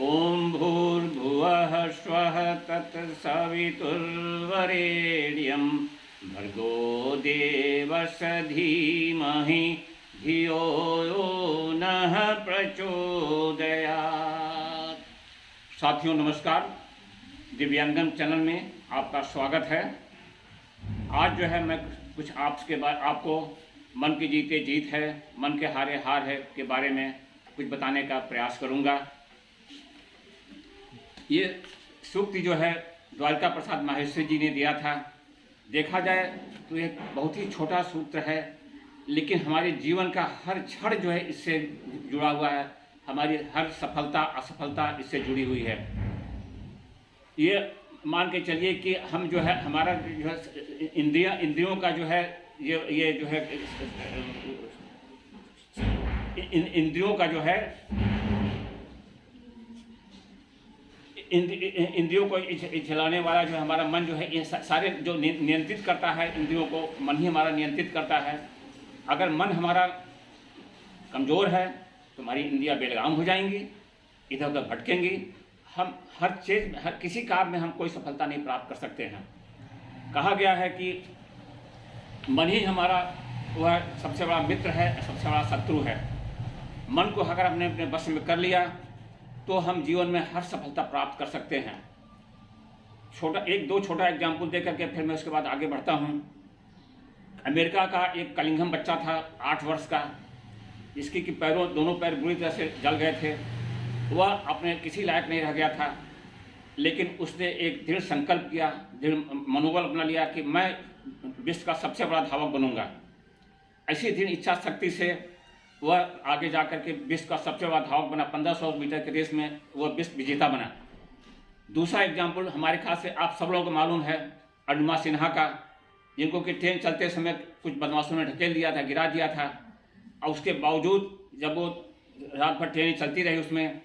ओम भूर्भुवः स्वः तत्सवितुर्वरेण्यं भर्गो देवस्य धीमहि धियो यो नः प्रचोदयात्। साथियों नमस्कार, दिव्यांगम चैनल में आपका स्वागत है। आज जो है मैं कुछ आपको मन की जीते जीत है, मन के हारे हार है के बारे में कुछ बताने का प्रयास करूंगा। ये सूक्ति जो है द्वारका प्रसाद माहेश्वरी जी ने दिया था। देखा जाए तो एक बहुत ही छोटा सूत्र है, लेकिन हमारे जीवन का हर क्षण जो है इससे जुड़ा हुआ है। हमारी हर सफलता असफलता इससे जुड़ी हुई है। ये मान के चलिए कि हम जो है हमारा जो है इंद्रियों का जो है ये जो है इंद्रियों का जो है इंद्रियों को चलाने वाला जो है हमारा मन जो है, ये सारे जो नियंत्रित करता है इंद्रियों को, मन ही हमारा नियंत्रित करता है। अगर मन हमारा कमज़ोर है तो हमारी इंद्रियां बेलगाम हो जाएंगी, इधर उधर भटकेंगी। हम हर किसी काम में हम कोई सफलता नहीं प्राप्त कर सकते हैं। कहा गया है कि मन ही हमारा वह सबसे बड़ा मित्र है, सबसे बड़ा शत्रु है। मन को अगर हमने अपने वश में कर लिया तो हम जीवन में हर सफलता प्राप्त कर सकते हैं। एक दो छोटा एग्जाम्पल दे करके फिर मैं उसके बाद आगे बढ़ता हूँ। अमेरिका का एक कलिंघम बच्चा था 8 वर्ष का, जिसकी कि दोनों पैर बुरी तरह से जल गए थे। वह अपने किसी लायक नहीं रह गया था, लेकिन उसने एक दृढ़ संकल्प किया, दृढ़ मनोबल अपना लिया कि मैं विश्व का सबसे बड़ा धावक बनूंगा। ऐसी दृढ़ इच्छा शक्ति से वह आगे जाकर के विश्व का सबसे बड़ा धावक बना। 1500 मीटर के रेस में वह विश्व विजेता बना। दूसरा एग्जाम्पल हमारे खास से आप सब लोगों को मालूम है, अनुमा सिन्हा का, जिनको कि ट्रेन चलते समय कुछ बदमाशों ने ढकेल दिया था, गिरा दिया था। और उसके बावजूद जब वो रात भर ट्रेन चलती रही, उसमें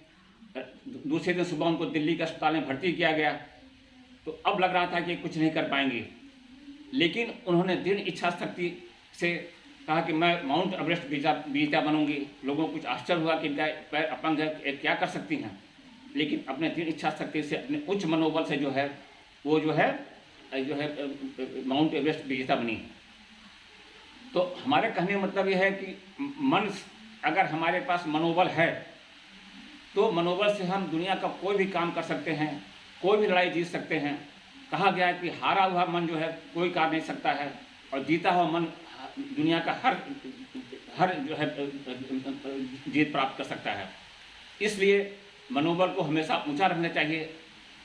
दूसरे दिन सुबह उनको दिल्ली के अस्पताल में भर्ती किया गया। तो अब लग रहा था कि कुछ नहीं कर पाएंगे, लेकिन उन्होंने दृढ़ इच्छा शक्ति से कहा कि मैं माउंट एवरेस्ट विजेता बनूंगी। लोगों को कुछ आश्चर्य हुआ कि इनका पैर अपंग है, क्या कर सकती हैं, लेकिन अपने दृढ़ इच्छा शक्ति से, अपने उच्च मनोबल से जो है वो जो है माउंट एवरेस्ट विजेता बनी। तो हमारे कहने का मतलब यह है कि मन, अगर हमारे पास मनोबल है तो मनोबल से हम दुनिया का कोई भी काम कर सकते हैं, कोई भी लड़ाई जीत सकते हैं। कहा गया है कि हारा हुआ मन जो है कोई कर नहीं सकता है, और जीता हुआ मन दुनिया का हर जो है जीत प्राप्त कर सकता है। इसलिए मनोबल को हमेशा ऊंचा रखना चाहिए।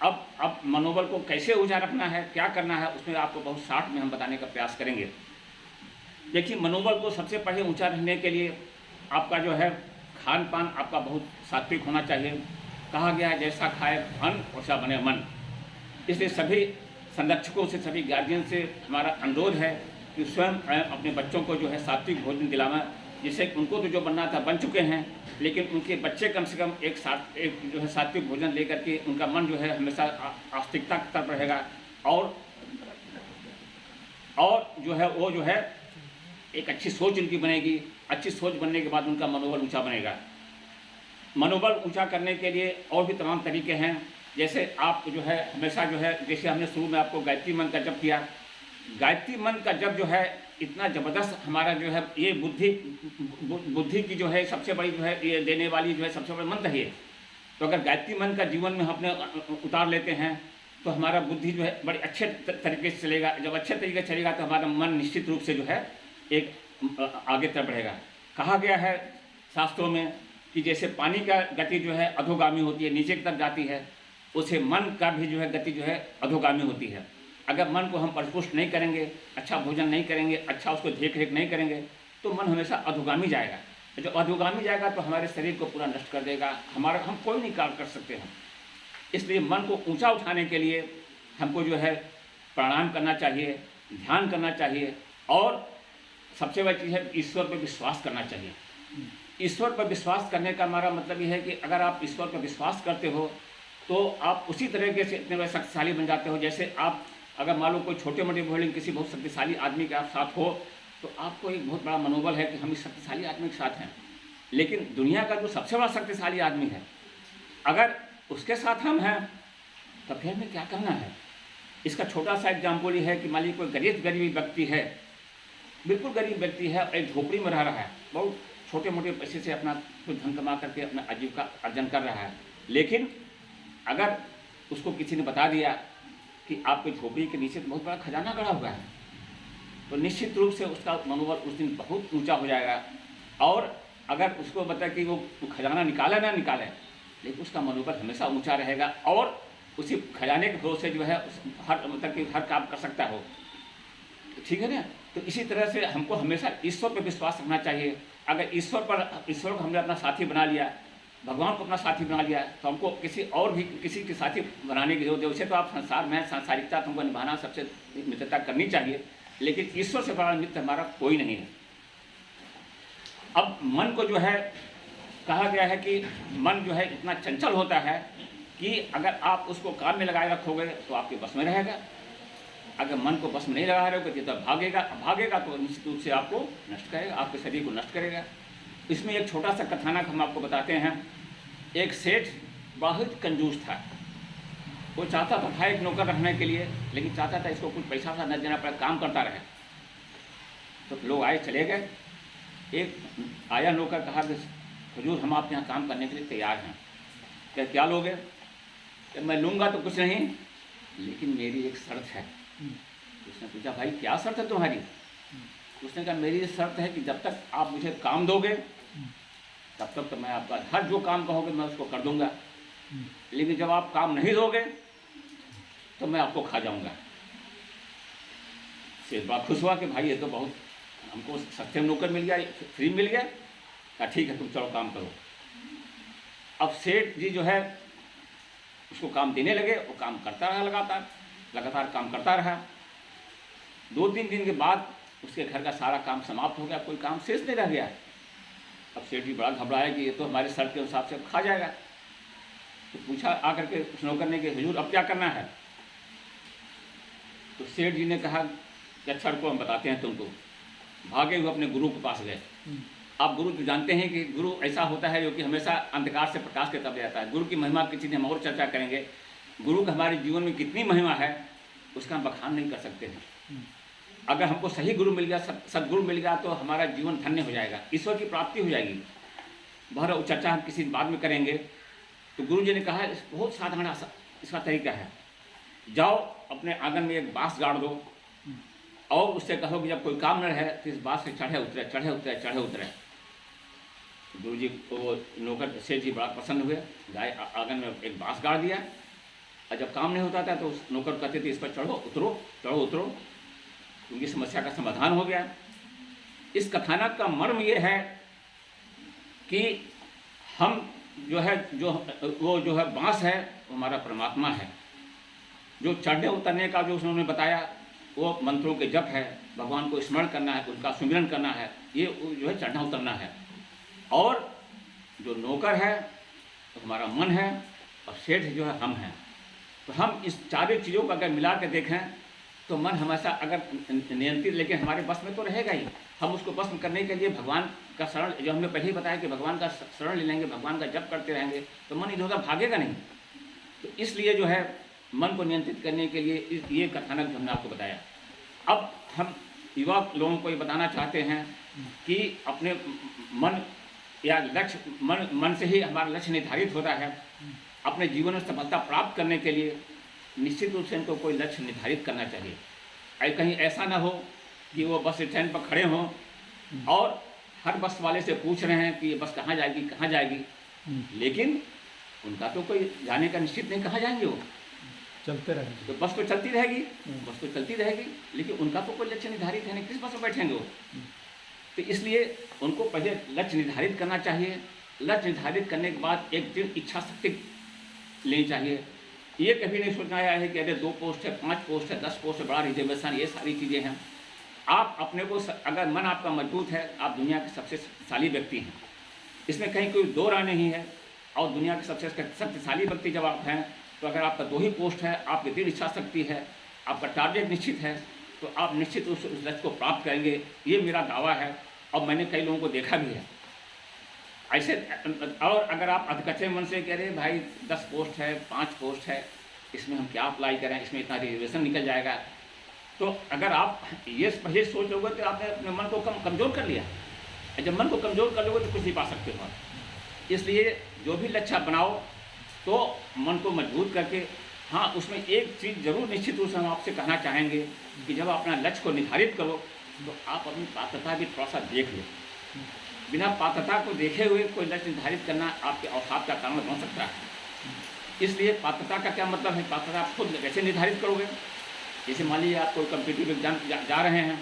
अब मनोबल को कैसे ऊंचा रखना है, क्या करना है, उसमें आपको बहुत शॉर्ट में हम बताने का प्रयास करेंगे। देखिए, मनोबल को सबसे पहले ऊंचा रखने के लिए आपका जो है खान पान आपका बहुत सात्विक होना चाहिए। कहा गया है जैसा खाए अन्न वैसा बने मन। इसलिए सभी संरक्षकों से, सभी गार्जियन से हमारा अनुरोध है कि स्वयं अपने बच्चों को जो है सात्विक भोजन दिलाना, जिससे उनको तो जो बनना था बन चुके हैं, लेकिन उनके बच्चे कम से कम एक जो है सात्विक भोजन लेकर के उनका मन जो है हमेशा आस्तिकता की तरफ रहेगा, और जो है वो जो है एक अच्छी सोच उनकी बनेगी। अच्छी सोच बनने के बाद उनका मनोबल ऊंचा बनेगा। मनोबल ऊंचा करने के लिए और भी तमाम तरीके हैं। जैसे आप जो है हमेशा जो है, जैसे हमने शुरू में आपको गायत्री मंत्र का जप किया। गायत्री मंत्र का जप जो है इतना ज़बरदस्त हमारा जो है ये बुद्धि की जो है सबसे बड़ी जो है ये देने वाली जो है सबसे बड़ा मंत्र है ये। तो अगर गायत्री मंत्र का जीवन में हम अपने उतार लेते हैं तो हमारा बुद्धि जो है बड़े अच्छे तरीके से चलेगा। जब अच्छे तरीके से चलेगा तो हमारा मन निश्चित रूप से जो है एक आगे तरफ बढ़ेगा। कहा गया है शास्त्रों में कि जैसे पानी का गति जो है अधोगामी होती है, नीचे की तरफ जाती है, उसे मन का भी जो है गति जो है अधोगामी होती है। अगर मन को हम परिपुष्ट नहीं करेंगे, अच्छा भोजन नहीं करेंगे, अच्छा उसको देख रेख नहीं करेंगे, तो मन हमेशा अधोगामी जाएगा। जब अधोगामी जाएगा तो हमारे शरीर को पूरा नष्ट कर देगा, हम कोई नहीं कार्य कर सकते हैं। इसलिए मन को ऊंचा उठाने के लिए हमको जो है प्राणायाम करना चाहिए, ध्यान करना चाहिए, और सबसे बड़ी चीज़ है ईश्वर पर विश्वास करना चाहिए। ईश्वर पर विश्वास करने का हमारा मतलब यह है कि अगर आप ईश्वर पर विश्वास करते हो तो आप उसी तरीके से इतने बड़े शक्तिशाली बन जाते हो। जैसे आप अगर मान लो कोई छोटे मोटे बोलिंग किसी बहुत शक्तिशाली आदमी के आप साथ हो, तो आपको एक बहुत बड़ा मनोबल है कि हम इस शक्तिशाली आदमी के साथ हैं। लेकिन दुनिया का जो सबसे बड़ा शक्तिशाली आदमी है, अगर उसके साथ हम हैं, तो फिर हमें क्या करना है? इसका छोटा सा एग्जाम्पल ये है कि मान लीजिए कोई गरीब व्यक्ति है, बिल्कुल गरीब व्यक्ति है, एक झोपड़ी में रह रहा है, बहुत छोटे मोटे पैसे से अपना कुछ धन कमा करके अपना आजीविका अर्जन कर रहा है। लेकिन अगर उसको किसी ने बता दिया कि आपके झोपड़ी के नीचे तो बहुत बड़ा खजाना गड़ा हुआ है, तो निश्चित रूप से उसका मनोबल उस दिन बहुत ऊंचा हो जाएगा। और अगर उसको बता कि वो खजाना निकाले ना निकाले, लेकिन उसका मनोबल हमेशा ऊंचा रहेगा और उसी खजाने के भरोसे जो है हर मतलब कि हर काम कर सकता हो। ठीक है ना? तो इसी तरह से हमको हमेशा ईश्वर पर विश्वास रखना चाहिए। अगर ईश्वर को हमने अपना साथी बना लिया, भगवान को अपना साथी बना लिया, तो हमको किसी के साथी बनाने की जरूरत है। उसे तो आप संसार में सांसारिकता तुमको निभाना, सबसे मित्रता करनी चाहिए, लेकिन ईश्वर से बड़ा मित्र हमारा कोई नहीं है। अब मन को जो है कहा गया है कि मन जो है इतना चंचल होता है कि अगर आप उसको काम में लगाए रखोगे तो आपके बस में रहेगा, अगर मन को बस में नहीं लगा रहोगे तो भागेगा तो निश्चित रूप से आपको नष्ट करेगा, आपके शरीर को नष्ट करेगा। इसमें एक छोटा सा कथानक हम आपको बताते हैं। एक सेठ बहुत कंजूस था, वो चाहता था एक नौकर रखने के लिए, लेकिन चाहता था इसको कुछ पैसा सा न देना पड़े, काम करता रहे। तो लोग आए चले गए। एक आया नौकर, कहा कि हुजूर हम आपके यहाँ काम करने के लिए तैयार हैं। क्या लोगे? मैं लूँगा तो कुछ नहीं, लेकिन मेरी एक शर्त है। उसने पूछा भाई क्या शर्त है तुम्हारी? उसने कहा मेरी शर्त है कि जब तक आप मुझे काम दोगे तब तक तो मैं आपका हर जो काम कहोगे मैं उसको कर दूंगा, लेकिन जब आप काम नहीं दोगे तो मैं आपको खा जाऊंगा। सेठ बड़ा खुश हुआ कि भाई ये तो बहुत हमको सस्ते में नौकर मिल गया, फ्री मिल गया। कहा ठीक है तुम चलो काम करो। अब सेठ जी जो है उसको काम देने लगे, वो काम करता रहा, लगातार काम करता रहा। 2-3 दिन के बाद उसके घर का सारा काम समाप्त हो गया, कोई काम शेष नहीं रह गया। अब सेठ जी बड़ा घबराया कि ये तो हमारे शर्त के हिसाब से खा जाएगा। तो पूछा आकर के उस नौकर ने कि हुजूर अब क्या करना है? तो सेठ जी ने कहा कि अच्छा रुको हम बताते हैं तुमको। भागे हुए अपने गुरु के पास गए। आप गुरु तो जानते हैं कि गुरु ऐसा होता है जो कि हमेशा अंधकार से प्रकाश की तरफ ले जाता है। गुरु की महिमा किसी दिन हम और चर्चा करेंगे। गुरु का हमारे जीवन में कितनी महिमा है उसका हम बखान नहीं कर सकते हैं। अगर हमको सही गुरु मिल गया, सदगुरु मिल गया, तो हमारा जीवन धन्य हो जाएगा, ईश्वर की प्राप्ति हो जाएगी। बहुत चर्चा हम किसी बाद में करेंगे। तो गुरु जी ने कहा बहुत साधारण इसका तरीका है, जाओ अपने आंगन में एक बांस गाड़ दो और उससे कहो कि जब कोई काम न रहे तो इस बांस से चढ़े उतरे। गुरु जी को नौकर सेठ जी बड़ा पसंद हुए, गाय आंगन में एक बांस गाड़ दिया, और जब काम नहीं होता था तो उस नौकर कहते थे इस पर चढ़ो उतरो। उनकी समस्या का समाधान हो गया। इस कथानक का मर्म ये है कि हम जो है बांस है वो हमारा परमात्मा है। जो चढ़ने उतरने का जो उन्होंने बताया वो मंत्रों के जप है, भगवान को स्मरण करना है, उनका सुमिरन करना है, ये जो है चढ़ना उतरना है। और जो नौकर है तो हमारा मन है और सेठ जो है हम हैं। तो हम इस चारों चीज़ों को अगर मिला के देखें तो मन हमेशा अगर नियंत्रित, लेकिन हमारे बस में तो रहेगा ही। हम उसको बस में करने के लिए भगवान का शरण, जो हमने पहले ही बताया कि भगवान का शरण ले लेंगे, भगवान का जप करते रहेंगे तो मन इधर उधर भागेगा नहीं। तो इसलिए जो है मन को नियंत्रित करने के लिए ये कथानक जो हमने आपको बताया। अब हम युवा लोगों को ये बताना चाहते हैं कि अपने मन या लक्ष्य, मन से ही हमारा लक्ष्य निर्धारित होता है। अपने जीवन में सफलता प्राप्त करने के लिए निश्चित रूप से इनको कोई लक्ष्य निर्धारित करना चाहिए। कहीं ऐसा ना हो कि वो बस स्टैंड पर खड़े हों और हर बस वाले से पूछ रहे हैं कि ये बस कहाँ जाएगी, लेकिन उनका तो कोई जाने का निश्चित नहीं, कहाँ जाएंगे वो, चलते रहेंगे। तो बस तो चलती रहेगी, लेकिन उनका तो कोई लक्ष्य निर्धारित है नहीं, किस बस में बैठेंगे वो। तो इसलिए उनको पहले लक्ष्य निर्धारित करना चाहिए। लक्ष्य निर्धारित करने के बाद एक दिन इच्छा शक्ति लेनी चाहिए। ये कभी नहीं सोचना है कि अरे 2 पोस्ट है, 5 पोस्ट है, 10 पोस्ट है, बड़ा रिजर्वेशन, ये सारी चीज़ें हैं। आप अपने को, अगर मन आपका मजबूत है, आप दुनिया के सबसे शक्तिशाली व्यक्ति हैं, इसमें कहीं कोई दो राय नहीं है। और दुनिया के सबसे शक्तिशाली व्यक्ति जब आप हैं तो अगर आपका 2 ही पोस्ट है, आपकी दृढ़ इच्छा शक्ति है, आपका टारगेट निश्चित है, तो आप निश्चित उस लक्ष्य को प्राप्त करेंगे। ये मेरा दावा है और मैंने कई लोगों को देखा भी है। ऐसे और अगर आप अधकच्चे मन से कह रहे भाई 10 पोस्ट है, 5 पोस्ट है, इसमें हम क्या अप्लाई करें, इसमें इतना रिजर्वेशन निकल जाएगा, तो अगर आप ये पहले सोच लोगे तो आपने अपने मन को कमज़ोर कर लिया। जब मन को कमज़ोर कर लोगे तो कुछ नहीं पा सकते हो। इसलिए जो भी लक्ष्य बनाओ तो मन को मजबूत करके, हाँ उसमें एक चीज़ ज़रूर निश्चित रूप से हम आपसे कहना चाहेंगे कि जब अपना लक्ष्य को निर्धारित करो तो आप अपनी पात्रता भी थोड़ा सा देख लो। बिना पात्रता को देखे हुए कोई लक्ष्य निर्धारित करना आपके अवसाद का कारण बन सकता है। इसलिए पात्रता का क्या मतलब है, पात्रता आप खुद कैसे निर्धारित करोगे। जैसे मान लीजिए आप कोई कम्पिटिटिव एग्जाम जा रहे हैं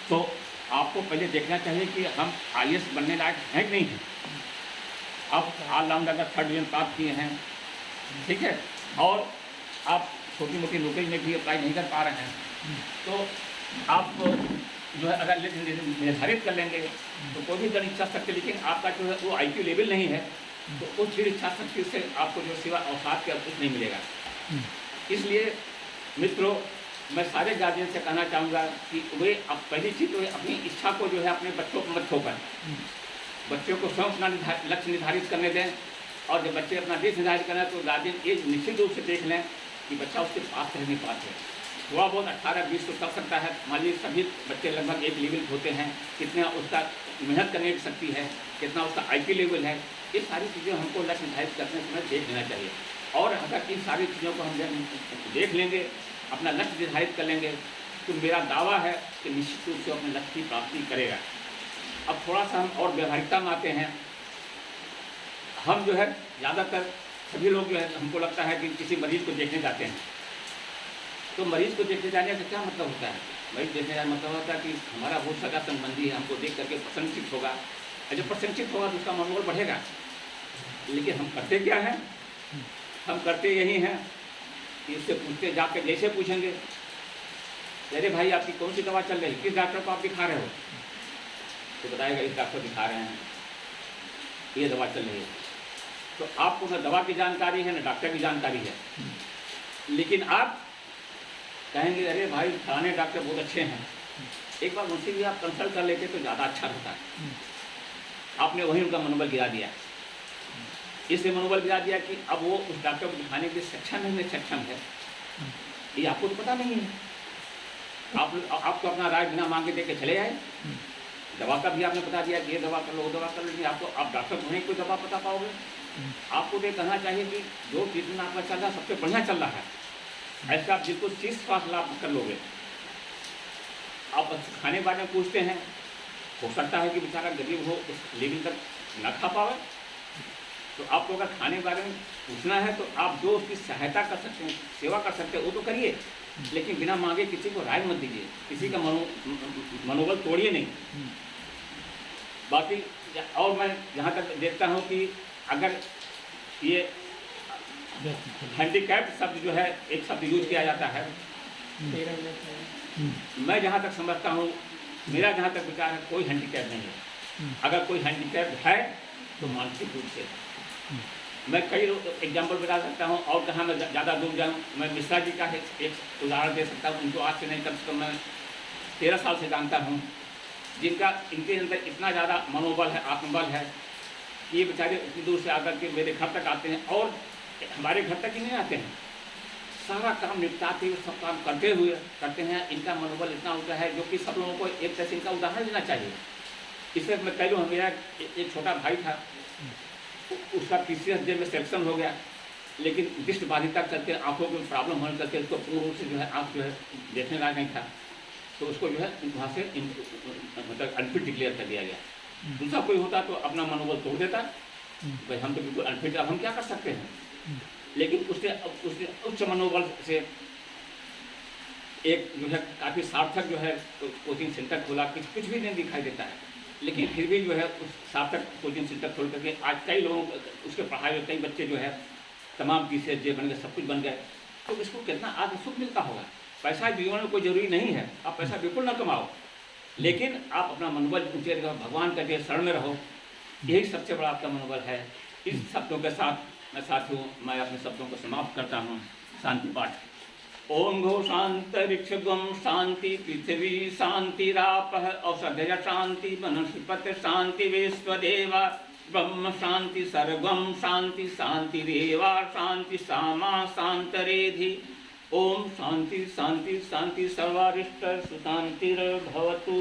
तो आपको पहले देखना चाहिए कि हम IAS बनने लायक हैं कि नहीं हैं। आप ऑलराउंड अगर 3rd डिवीजन प्राप्त किए हैं, ठीक है, और आप छोटी मोटी नौकरी में भी अप्लाई नहीं कर पा रहे हैं, तो आप जो है अगर निर्धारित कर लेंगे तो कोई भी दृढ़ इच्छा शक्ति, लेकिन आपका जो है वो IQ लेवल नहीं है, तो उस दृढ़ इच्छा शक्ति से आपको जो सिवा अवसाद के कुछ नहीं मिलेगा। इसलिए मित्रों, मैं सारे गार्जियन से कहना चाहूँगा कि वे अब पहली चीज़ तो अपनी इच्छा को जो है अपने बच्चों को मत थोपकर, बच्चों को स्वयं अपना लक्ष्य निर्धारित करने दें। और जब बच्चे अपना लक्ष्य निर्धारित करें तो गार्जियन ये निश्चित रूप से देख लें कि बच्चा उसके पास रह नहीं पाते। थोड़ा बहुत 18-20 तो कर सकता है, मान लीजिए सभी बच्चे लगभग एक लेवल होते हैं, कितना उसका मेहनत करने की शक्ति है, कितना उसका IQ लेवल है, ये सारी चीज़ें हमको लक्ष्य निर्धारित करने समय देख लेना चाहिए। और अगर इन सारी चीज़ों को हम देख लेंगे, अपना लक्ष्य निर्धारित कर लेंगे, तो मेरा दावा है कि निश्चित रूप से अपने लक्ष्य की प्राप्ति करेगा। अब थोड़ा सा हम और व्यवहारिकता में आते हैं। हम जो है ज़्यादातर सभी लोग जो है, हमको लगता है कि किसी मरीज़ को देखने जाते हैं, तो मरीज़ को देखने जाने से क्या मतलब होता है, मरीज़ देखने जाने मतलब होता है कि हमारा वो सगा संबंधी है, हमको देख करके प्रशंसित होगा, और जब प्रशंसित होगा तो उसका मनोबल बढ़ेगा। लेकिन हम करते क्या हैं, हम करते यही हैं कि उससे पूछते जाकर, जैसे पूछेंगे अरे भाई आपकी कौन सी दवा चल रही है, किस डॉक्टर को आप दिखा रहे हो, तो बताएगा इस डॉक्टर दिखा रहे हैं, ये दवा चल रही है। तो आपको न दवा की जानकारी है न डॉक्टर की जानकारी है, लेकिन आप कहेंगे अरे भाई फलाने डॉक्टर बहुत अच्छे हैं, एक बार उनसे भी आप कंसल्ट कर लेते तो ज़्यादा अच्छा होता है। आपने वहीं उनका मनोबल गिरा दिया, इसलिए मनोबल गिरा दिया कि अब वो उस डॉक्टर को दिखाने के सक्षम है, ये आपको तो पता नहीं है। आपको अपना राय बिना मांगे दे के चले आए, दवा का भी आपने बता दिया कि ये दवा कर लो, वो दवा कर लो, लेकिन आपको आप डॉक्टर को नहीं कोई दवा बता पाओगे। आपको ये कहना चाहिए कि जो ट्रीटमेंट आपका चल रहा है सबसे बढ़िया चल रहा है, ऐसे आप बिल्कुल शीर्ष स्वास्थ्य लाभ कर लोगे। आप खाने बारे में पूछते हैं, हो सकता है कि बेचारा गरीब हो, उस लेवल तक न खा पावे, तो आपको अगर खाने बारे में पूछना है तो आप जो उसकी सहायता कर सकते हैं, सेवा कर सकते हैं, वो तो करिए, लेकिन बिना मांगे किसी को राय मत दीजिए, किसी का मनोबल तोड़िए नहीं। बाकी और मैं जहाँ तक देखता हूँ कि अगर ये हैंडीकैप्ड शब्द जो है एक शब्द यूज किया जाता है, मैं जहाँ तक समझता हूँ, मेरा जहाँ तक विचार है, कोई हैंडीकैप नहीं है। अगर कोई हैंडीकैप है तो मानसिक रूप से। मैं कई एग्जाम्पल बता सकता हूँ, और कहाँ मैं ज़्यादा दूर जाऊँ, मैं मिश्रा जी का एक उदाहरण दे सकता हूँ। उनको आज से नहीं, कम से कम मैं 13 साल से जानता हूँ, जिनका इनके अंदर इतना ज़्यादा मनोबल है, आत्मबल है कि ये बेचारे उतनी दूर से आकर के मेरे घर तक आते हैं, और हमारे घर तक ही नहीं आते हैं, सारा काम निपटाते हुए, सब काम करते हैं। इनका मनोबल इतना होता है जो कि सब लोगों को एक तरह से इनका उदाहरण लेना चाहिए। इससे मैं कह लूँ, मेरा एक छोटा भाई था, उसका PCSJ में सिलेक्शन हो गया, लेकिन दृष्टि बाधिता करके, आंखों की प्रॉब्लम होने करके उसको पूर्ण रूप से जो है आँख जो है देखने लायक नहीं था, तो उसको जो है वहाँ से मतलब अनफिट डिक्लेयर कर दिया गया। दूसरा कोई होता तो अपना मनोबल तोड़ देता, भाई हम तो बिल्कुल अनफिट, अब हम क्या कर सकते हैं। लेकिन उसने उच्च मनोबल से एक जो है काफ़ी सार्थक जो है कोचिंग सेंटर खोला, कुछ भी नहीं दिखाई देता है, लेकिन फिर भी जो है उस सार्थक कोचिंग सेंटर खोल करके आज कई लोगों उसके पढ़ाई में कई बच्चे जो है तमाम PCSJ बन गए, सब कुछ बन गए। तो इसको कितना आज सुख मिलता होगा। पैसा जीवन में कोई ज़रूरी नहीं है, आप पैसा बिल्कुल ना कमाओ, लेकिन आप अपना मनोबल ऊँचे रखो, भगवान के शरण में रहो, यही सबसे बड़ा आपका मनोबल है। इस शब्दों के साथ मैं साथियों, मैं अपने शब्दों को समाप्त करता हूँ। शांति पाठ। ओम घोषांतरिक्षगम शांति पृथ्वी शांतिरापः औषधय शांति वनस्पत शांति विश्वदेवा ब्रह्म शांति सर्वम शांति शांतिरेवा शांति सामा शांतरेधि। ओम शांति शांति शांति सर्वारिष्ट सुशांतिर्भवतु।